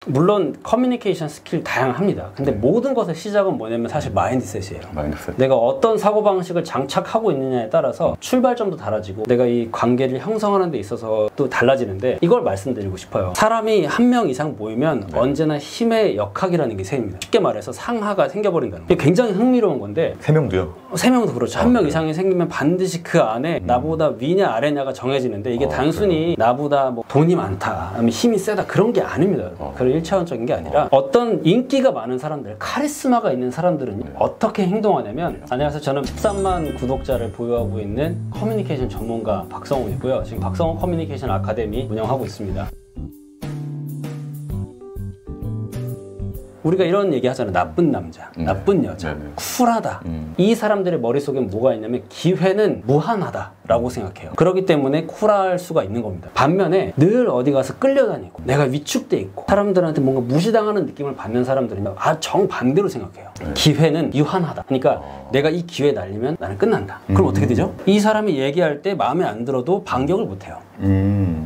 물론 커뮤니케이션 스킬 다양합니다. 근데 모든 것의 시작은 뭐냐면 사실 마인드셋이에요. 마인드셋. 내가 어떤 사고방식을 장착하고 있느냐에 따라서 출발점도 달라지고 내가 이 관계를 형성하는 데 있어서 또 달라지는데, 이걸 말씀드리고 싶어요. 사람이 한 명 이상 모이면 언제나 힘의 역학이라는 게 생깁니다. 쉽게 말해서 상하가 생겨버린다는 거예요. 이게 굉장히 흥미로운 건데, 3명도요? 3명도 그렇죠. 한 명 이상이 생기면 반드시 그 안에 나보다 위냐 아래냐가 정해지는데, 이게 단순히 나보다 뭐 돈이 많다, 아니면 힘이 세다, 그런 게 아닙니다. 그런 일차원적인 게 아니라 어떤 인기가 많은 사람들, 카리스마가 있는 사람들은 어떻게 행동하냐면, 안녕하세요. 저는 13만 구독자를 보유하고 있는 커뮤니케이션 전문가 박성훈이고요. 지금 박성훈 커뮤니케이션 아카데미 운영하고 있습니다. 우리가 이런 얘기 하잖아요. 나쁜 남자, 나쁜 여자, 쿨하다. 이 사람들의 머릿속에 뭐가 있냐면 기회는 무한하다 라고 생각해요. 그렇기 때문에 쿨할 수가 있는 겁니다. 반면에 늘 어디 가서 끌려다니고 내가 위축돼 있고 사람들한테 뭔가 무시당하는 느낌을 받는 사람들은 정반대로 생각해요. 기회는 유한하다. 그러니까 내가 이 기회 날리면 나는 끝난다. 그럼 어떻게 되죠? 이 사람이 얘기할 때 마음에 안 들어도 반격을 못해요.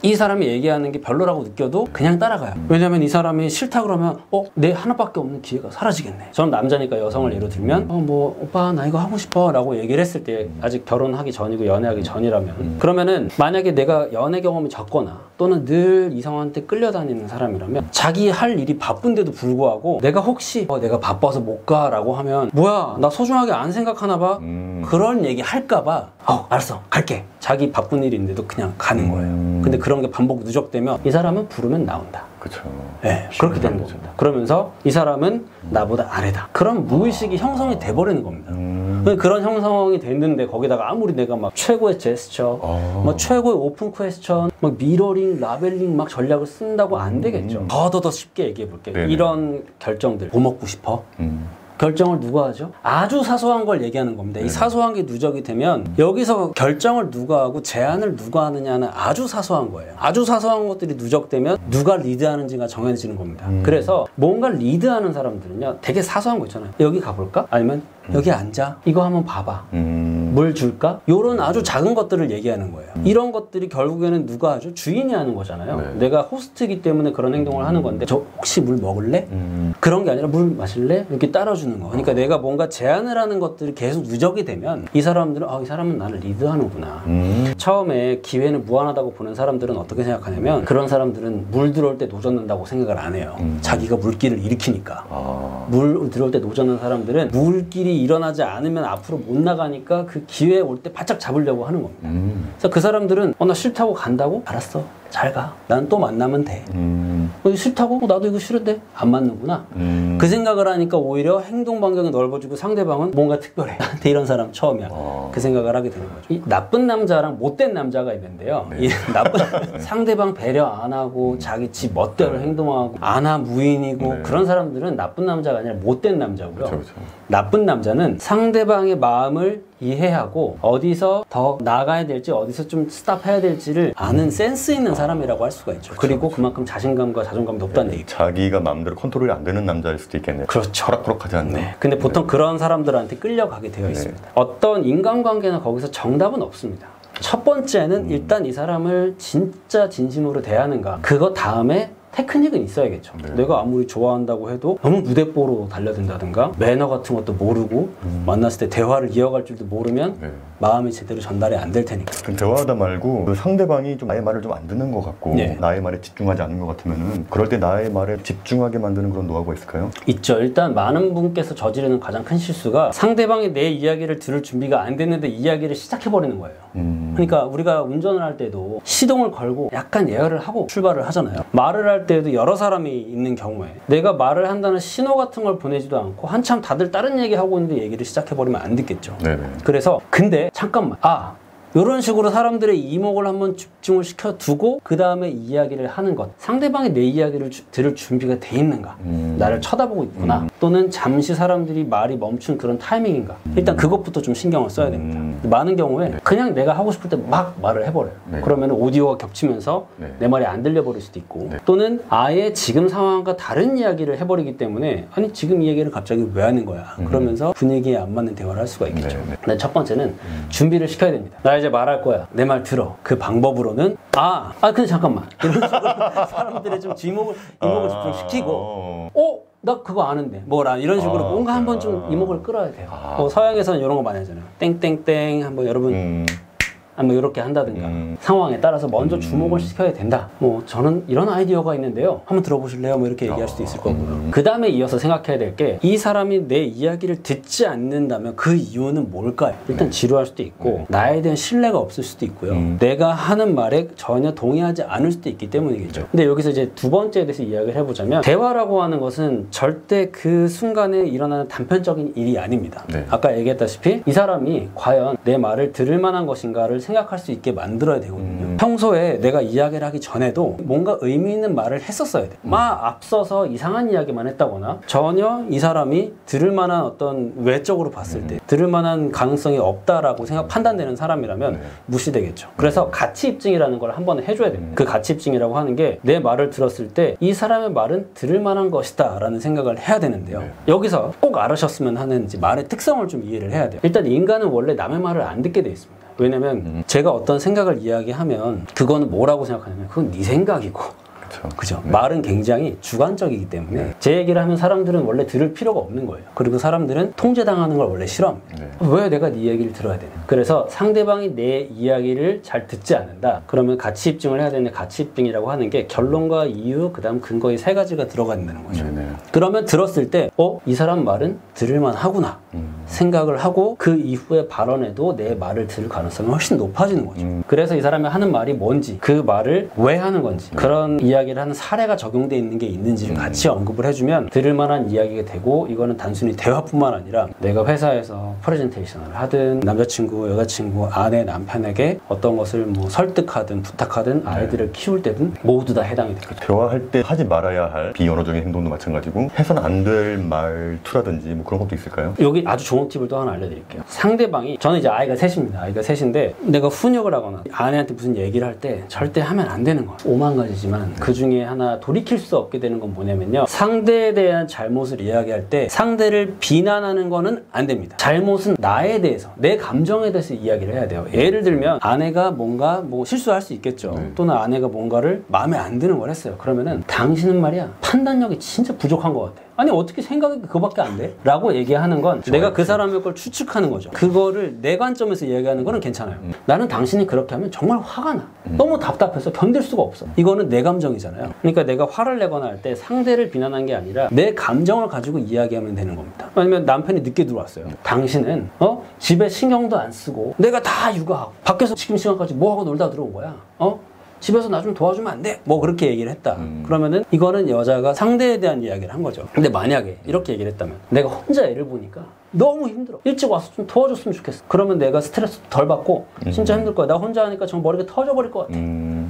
이 사람이 얘기하는 게 별로라고 느껴도 그냥 따라가요. 왜냐면 이 사람이 싫다 그러면 내 하나밖에 없는 기회가 사라지겠네. 저는 남자니까 여성을 예로 들면 뭐 오빠 나 이거 하고 싶어 라고 얘기를 했을 때, 아직 결혼하기 전이고 연애하기 전이라면, 그러면은 만약에 내가 연애 경험이 적거나 또는 늘 이성한테 끌려다니는 사람이라면, 자기 할 일이 바쁜데도 불구하고 내가 혹시 내가 바빠서 못 가 라고 하면, 뭐야 나 소중하게 안 생각하나 봐, 그런 얘기 할까 봐 알았어 갈게, 자기 바쁜 일인데도 그냥 가는 거예요. 근데 그런 게 반복 누적되면 이 사람은 부르면 나온다. 그렇죠. 네, 그렇게 되는 겁니다. 그러면서 이 사람은 나보다 아래다. 그런 무의식이 형성이 돼버리는 겁니다. 그런 형성이 됐는데 거기다가 아무리 내가 막 최고의 제스처, 막 최고의 오픈 퀘스천, 막 미러링, 라벨링 막 전략을 쓴다고 안 되겠죠. 더 쉽게 얘기해 볼게요. 네네. 이런 결정들, 뭐 먹고 싶어? 결정을 누가 하죠? 아주 사소한 걸 얘기하는 겁니다. 이 사소한 게 누적이 되면 여기서 결정을 누가 하고 제안을 누가 하느냐는 아주 사소한 거예요. 아주 사소한 것들이 누적되면 누가 리드하는지가 정해지는 겁니다. 그래서 뭔가 리드하는 사람들은요, 되게 사소한 거 있잖아요. 여기 가볼까? 아니면 여기 앉아. 이거 한번 봐봐. 물 줄까? 요런 아주 작은 것들을 얘기하는 거예요. 이런 것들이 결국에는 누가 하죠? 주인이 하는 거잖아요. 내가 호스트이기 때문에 그런 행동을 하는 건데, 저 혹시 물 먹을래? 그런 게 아니라 물 마실래? 이렇게 따라주는 거. 그러니까 내가 뭔가 제안을 하는 것들이 계속 누적이 되면 이 사람들은 이 사람은 나를 리드하는구나. 처음에 기회는 무한하다고 보는 사람들은 어떻게 생각하냐면, 그런 사람들은 물 들어올 때 노젓는다고 생각을 안 해요. 자기가 물길을 일으키니까. 물 들어올 때 노젓는 사람들은 물길이 일어나지 않으면 앞으로 못 나가니까 그 기회 올 때 바짝 잡으려고 하는 겁니다. 그래서 그 사람들은 나 싫다고 간다고? 알았어, 잘 가. 난 또 만나면 돼. 싫다고? 나도 이거 싫은데? 안 맞는구나. 그 생각을 하니까 오히려 행동 반경이 넓어지고 상대방은 뭔가 특별해. 나한테 이런 사람 처음이야. 그 생각을 하게 되는 거죠. 이 나쁜 남자랑 못된 남자가 있는데요. 이 나쁜 상대방 배려 안 하고 자기 지 멋대로 행동하고 안하무인이고 그런 사람들은 나쁜 남자가 아니라 못된 남자고요. 그쵸. 나쁜 남자는 상대방의 마음을 이해하고 어디서 더 나가야 될지, 어디서 좀 스탑해야 될지를 아는 센스 있는 사람이라고 할 수가 있죠. 그리고 그만큼 자신감과 자존감이 높다는 얘기죠. 자기가 마음대로 컨트롤이 안 되는 남자일 수도 있겠네요. 그렇죠. 호락호락하지 않는. 근데 보통 그런 사람들한테 끌려가게 되어 있습니다. 어떤 인간관계나 거기서 정답은 없습니다. 첫 번째는 일단 이 사람을 진짜 진심으로 대하는가, 그거 다음에 테크닉은 있어야겠죠. 내가 아무리 좋아한다고 해도 너무 무대뽀로 달려든다든가 매너 같은 것도 모르고 만났을 때 대화를 이어갈 줄도 모르면 마음이 제대로 전달이 안 될 테니까. 대화하다 말고 그 상대방이 좀 나의 말을 좀 안 듣는 것 같고 나의 말에 집중하지 않는 것 같으면은, 그럴 때 나의 말에 집중하게 만드는 그런 노하우가 있을까요? 있죠. 일단 많은 분께서 저지르는 가장 큰 실수가, 상대방이 내 이야기를 들을 준비가 안 됐는데 이야기를 시작해버리는 거예요. 그러니까 우리가 운전을 할 때도 시동을 걸고 약간 예열을 하고 출발을 하잖아요. 말을 할 때도 여러 사람이 있는 경우에 내가 말을 한다는 신호 같은 걸 보내지도 않고 한참 다들 다른 얘기 하고 있는데 얘기를 시작해버리면 안 듣겠죠. 그래서 근데 잠깐만, 이런 식으로 사람들의 이목을 한번 집중을 시켜두고 그 다음에 이야기를 하는 것, 상대방이 내 이야기를 들을 준비가 돼 있는가, 나를 쳐다보고 있구나, 또는 잠시 사람들이 말이 멈춘 그런 타이밍인가. 일단 그것부터 좀 신경을 써야 됩니다. 많은 경우에 그냥 내가 하고 싶을 때 막 말을 해버려요. 그러면 오디오가 겹치면서 내 말이 안 들려버릴 수도 있고, 또는 아예 지금 상황과 다른 이야기를 해버리기 때문에 아니 지금 이 얘기를 갑자기 왜 하는 거야? 그러면서 분위기에 안 맞는 대화를 할 수가 있겠죠. 근데 첫 번째는 준비를 시켜야 됩니다. 나 이제 말할 거야. 내 말 들어. 그 방법으로는 근데 잠깐만. 이런 식으로 사람들의 좀 이목을 좀 시키고 나 그거 아는데 뭐라 이런 식으로 뭔가 한번 좀 이목을 끌어야 돼요. 서양에서는 이런 거 많이 하잖아요. 땡땡땡 한번 여러분 뭐 이렇게 한다든가 상황에 따라서 먼저 주목을 시켜야 된다. 뭐 저는 이런 아이디어가 있는데요. 한번 들어보실래요? 뭐 이렇게 얘기할 수도 있을 거고요. 그 다음에 이어서 생각해야 될 게 이 사람이 내 이야기를 듣지 않는다면 그 이유는 뭘까요? 일단 지루할 수도 있고 나에 대한 신뢰가 없을 수도 있고요. 내가 하는 말에 전혀 동의하지 않을 수도 있기 때문이겠죠. 근데 여기서 이제 두 번째에 대해서 이야기를 해보자면 대화라고 하는 것은 절대 그 순간에 일어나는 단편적인 일이 아닙니다. 아까 얘기했다시피 이 사람이 과연 내 말을 들을 만한 것인가를 생각할 수 있게 만들어야 되거든요. 평소에 내가 이야기를 하기 전에도 뭔가 의미 있는 말을 했었어야 돼. 막 앞서서 이상한 이야기만 했다거나 전혀 이 사람이 들을 만한 어떤 외적으로 봤을 때 들을 만한 가능성이 없다라고 판단되는 사람이라면 무시되겠죠. 그래서 가치 입증이라는 걸 한 번 해줘야 됩니다. 그 가치 입증이라고 하는 게 내 말을 들었을 때 이 사람의 말은 들을 만한 것이다 라는 생각을 해야 되는데요. 여기서 꼭 알으셨으면 하는 말의 특성을 좀 이해를 해야 돼요. 일단 인간은 원래 남의 말을 안 듣게 돼 있습니다. 왜냐면 제가 어떤 생각을 이야기하면 그거는 뭐라고 생각하냐면 그건 네 생각이고 그죠? 말은 굉장히 주관적이기 때문에 제 얘기를 하면 사람들은 원래 들을 필요가 없는 거예요. 그리고 사람들은 통제당하는 걸 원래 싫어합니다. 왜 내가 네 얘기를 들어야 되냐? 그래서 상대방이 내 이야기를 잘 듣지 않는다. 그러면 가치 입증을 해야 되는데 가치 입증이라고 하는 게 결론과 이유, 그 다음 근거 이 세 가지가 들어가 있는 거죠. 그러면 들었을 때 이 사람 말은 들을만 하구나 생각을 하고 그 이후에 발언에도 내 말을 들을 가능성이 훨씬 높아지는 거죠. 그래서 이 사람이 하는 말이 뭔지, 그 말을 왜 하는 건지, 그런 이야기를 하는 사례가 적용되어 있는 게 있는지를 같이 언급을 해주면 들을 만한 이야기가 되고, 이거는 단순히 대화뿐만 아니라 내가 회사에서 프레젠테이션을 하든 남자친구, 여자친구, 아내, 남편에게 어떤 것을 뭐 설득하든 부탁하든 아이들을 키울 때든 모두 다 해당이 되겠죠. 대화할 때 하지 말아야 할 비언어적인 행동도 마찬가지고 해서는 안 될 말투라든지 뭐 그런 것도 있을까요? 여기 아주 좋은 팁을 또 하나 알려드릴게요. 상대방이, 저는 이제 아이가 셋입니다. 아이가 셋인데 내가 훈육을 하거나 아내한테 무슨 얘기를 할 때 절대 하면 안 되는 거예요. 5만 가지지만 그 중에 하나 돌이킬 수 없게 되는 건 뭐냐면요, 상대에 대한 잘못을 이야기할 때 상대를 비난하는 거는 안 됩니다. 잘못은 나에 대해서, 내 감정에 대해서 이야기를 해야 돼요. 예를 들면 아내가 뭔가 뭐 실수할 수 있겠죠. 또는 아내가 뭔가를 마음에 안 드는 걸 했어요. 그러면은 당신은 말이야 판단력이 진짜 부족한 것 같아. 아니 어떻게 생각이 그거밖에 안 돼? 라고 얘기하는 건 내가 그 사람의 걸 추측하는 거죠. 그거를 내 관점에서 얘기하는 거는 괜찮아요. 나는 당신이 그렇게 하면 정말 화가 나. 너무 답답해서 견딜 수가 없어. 이거는 내 감정이잖아요. 그러니까 내가 화를 내거나 할 때 상대를 비난한 게 아니라 내 감정을 가지고 이야기하면 되는 겁니다. 아니면 남편이 늦게 들어왔어요. 당신은 집에 신경도 안 쓰고 내가 다 육아하고 밖에서 지금 시간까지 뭐하고 놀다 들어온 거야? 집에서 나 좀 도와주면 안 돼? 뭐 그렇게 얘기를 했다. 그러면은 이거는 여자가 상대에 대한 이야기를 한 거죠. 근데 만약에 이렇게 얘기를 했다면, 내가 혼자 애를 보니까 너무 힘들어. 일찍 와서 좀 도와줬으면 좋겠어. 그러면 내가 스트레스 덜 받고 진짜 힘들 거야. 나 혼자 하니까 정말 머리가 터져버릴 것 같아.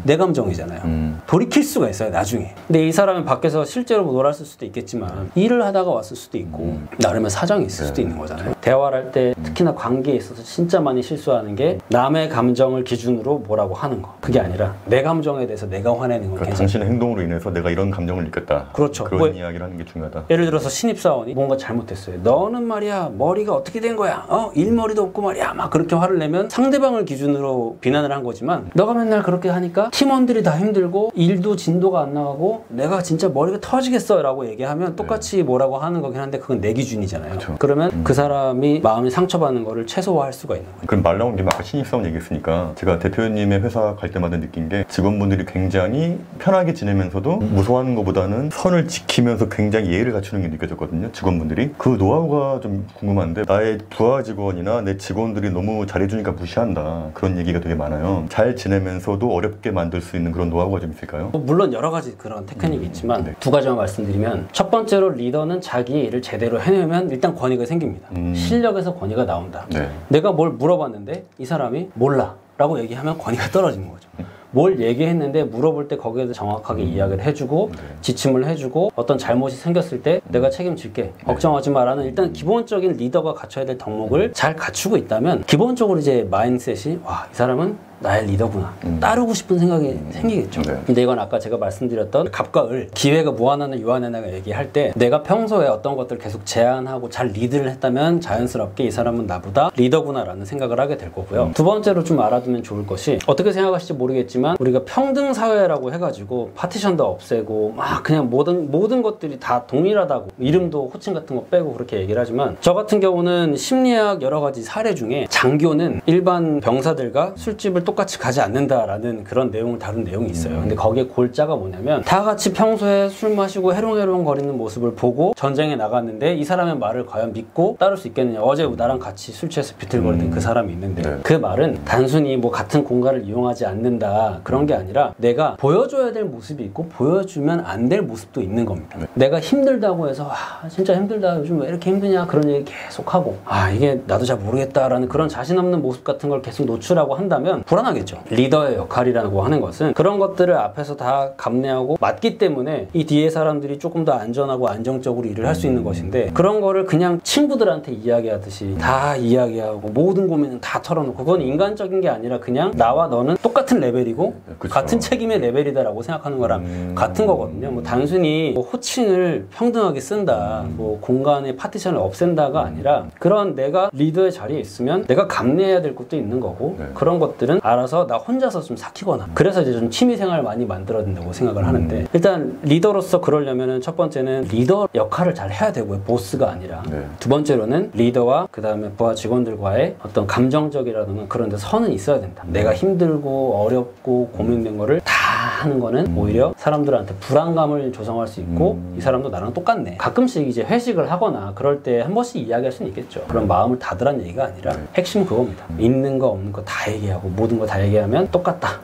내 감정이잖아요. 돌이킬 수가 있어요, 나중에. 근데 이 사람은 밖에서 실제로 놀았을 수도 있겠지만 일을 하다가 왔을 수도 있고 나름의 사정이 있을 수도 있는 거잖아요. 대화를 할 때 특히나 관계에 있어서 진짜 많이 실수하는 게 남의 감정을 기준으로 뭐라고 하는 거. 그게 아니라 내 감정에 대해서 내가 화내는 건 그러니까 당신의 행동으로 인해서 내가 이런 감정을 느꼈다. 그렇죠. 그런 이야기를 하는 게 중요하다. 예를 들어서 신입사원이 뭔가 잘못했어요. 너는 말이야 머리가 어떻게 된 거야? 일머리도 없고 말이야. 막 그렇게 화를 내면 상대방을 기준으로 비난을 한 거지만, 너가 맨날 그렇게 하니까 팀원들이 다 힘들고 일도 진도가 안 나가고 내가 진짜 머리가 터지겠어 라고 얘기하면 똑같이 뭐라고 하는 거긴 한데 그건 내 기준이잖아요. 그렇죠. 그러면 그 사람이 마음이 상처받는 거를 최소화할 수가 있는 거예요. 그럼 말 나온 김에 아까 신입사원 얘기했으니까 제가 대표님의 회사 갈 때마다 느낀 게 직원분들이 굉장히 편하게 지내면서도 무서워하는 것보다는 선을 지키면서 굉장히 예의를 갖추는 게 느껴졌거든요. 직원분들이. 그 노하우가 좀 궁금한데, 나의 부하 직원이나 내 직원들이 너무 잘해주니까 무시한다, 그런 얘기가 되게 많아요. 잘 지내면서도 어렵게 만들 수 있는 그런 노하우가 좀 있을까요? 물론 여러 가지 그런 테크닉이 있지만 두 가지만 말씀드리면, 첫 번째로 리더는 자기 일을 제대로 해내면 일단 권위가 생깁니다. 실력에서 권위가 나온다. 내가 뭘 물어봤는데 이 사람이 몰라 라고 얘기하면 권위가 떨어지는 거죠. 뭘 얘기했는데 물어볼 때 거기에 대해서 정확하게 이야기를 해주고 지침을 해주고 어떤 잘못이 생겼을 때 내가 책임질게 걱정하지 마라는 일단 기본적인 리더가 갖춰야 될 덕목을 잘 갖추고 있다면 기본적으로 이제 마인드셋이 와, 이 사람은 나의 리더구나 따르고 싶은 생각이 생기겠죠. 근데 이건 아까 제가 말씀드렸던 갑과 을, 기회가 무한하는 유한하나가 얘기할 때 내가 평소에 어떤 것들을 계속 제안하고 잘 리드를 했다면 자연스럽게 이 사람은 나보다 리더구나 라는 생각을 하게 될 거고요. 두 번째로 좀 알아두면 좋을 것이 어떻게 생각하실지 모르겠지만 우리가 평등사회라고 해가지고 파티션도 없애고 막 그냥 모든 것들이 다 동일하다고 이름도 호칭 같은 거 빼고 그렇게 얘기를 하지만 저 같은 경우는 심리학 여러 가지 사례 중에 장교는 일반 병사들과 술집을 똑같이 가지 않는다라는 그런 내용을 다룬 내용이 있어요. 근데 거기에 골자가 뭐냐면 다 같이 평소에 술 마시고 해롱해롱 거리는 모습을 보고 전쟁에 나갔는데 이 사람의 말을 과연 믿고 따를 수 있겠느냐. 어제 나랑 같이 술 취해서 비틀거리던 그 사람이 있는데 그 말은 단순히 뭐 같은 공간을 이용하지 않는다 그런 게 아니라 내가 보여줘야 될 모습이 있고 보여주면 안 될 모습도 있는 겁니다. 내가 힘들다고 해서 아 진짜 힘들다 요즘 왜 이렇게 힘드냐 그런 얘기 계속 하고 아 이게 나도 잘 모르겠다라는 그런 자신 없는 모습 같은 걸 계속 노출하고 한다면 불안하겠죠. 리더의 역할이라고 하는 것은 그런 것들을 앞에서 다 감내하고 맞기 때문에 이 뒤에 사람들이 조금 더 안전하고 안정적으로 일을 할 수 있는 것인데 그런 거를 그냥 친구들한테 이야기하듯이 다 이야기하고 모든 고민은 다 털어놓고 그건 인간적인 게 아니라 그냥 나와 너는 똑같은 레벨이고 그쵸. 같은 책임의 레벨이다라고 생각하는 거랑 같은 거거든요. 뭐 단순히 뭐 호칭을 평등하게 쓴다 뭐 공간의 파티션을 없앤다가 아니라 그런 내가 리더의 자리에 있으면 내가 감내해야 될 것도 있는 거고 그런 것들은 알아서 나 혼자서 좀 삭히거나 그래서 이제 좀 취미생활 많이 만들어야 된다고 생각을 하는데 일단 리더로서 그러려면은 첫 번째는 리더 역할을 잘 해야 되고요. 보스가 아니라 두 번째로는 리더와 그 다음에 부하 직원들과의 어떤 감정적이라든가 그런 데 선은 있어야 된다. 내가 힘들고 어렵고 고민된 거를 다 하는 거는 오히려 사람들한테 불안감을 조성할 수 있고 이 사람도 나랑 똑같네. 가끔씩 이제 회식을 하거나 그럴 때 한 번씩 이야기할 수는 있겠죠. 그런 마음을 닫으란 얘기가 아니라 핵심은 그겁니다. 있는 거 없는 거 다 얘기하고 모든 거 다 얘기하면 똑같다.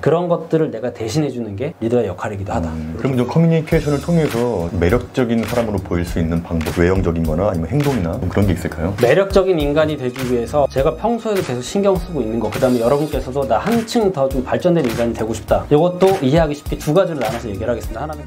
그런 것들을 내가 대신해 주는 게 리더의 역할이기도 하다. 그럼 좀 커뮤니케이션을 통해서 매력적인 사람으로 보일 수 있는 방법, 외형적인 거나 아니면 행동이나 그런 게 있을까요? 매력적인 인간이 되기 위해서 제가 평소에도 계속 신경 쓰고 있는 거, 그 다음에 여러분께서도 나 한층 더 좀 발전된 인간이 되고 싶다. 이것도 이해하기 쉽게 두 가지로 나눠서 얘기를 하겠습니다. 하나는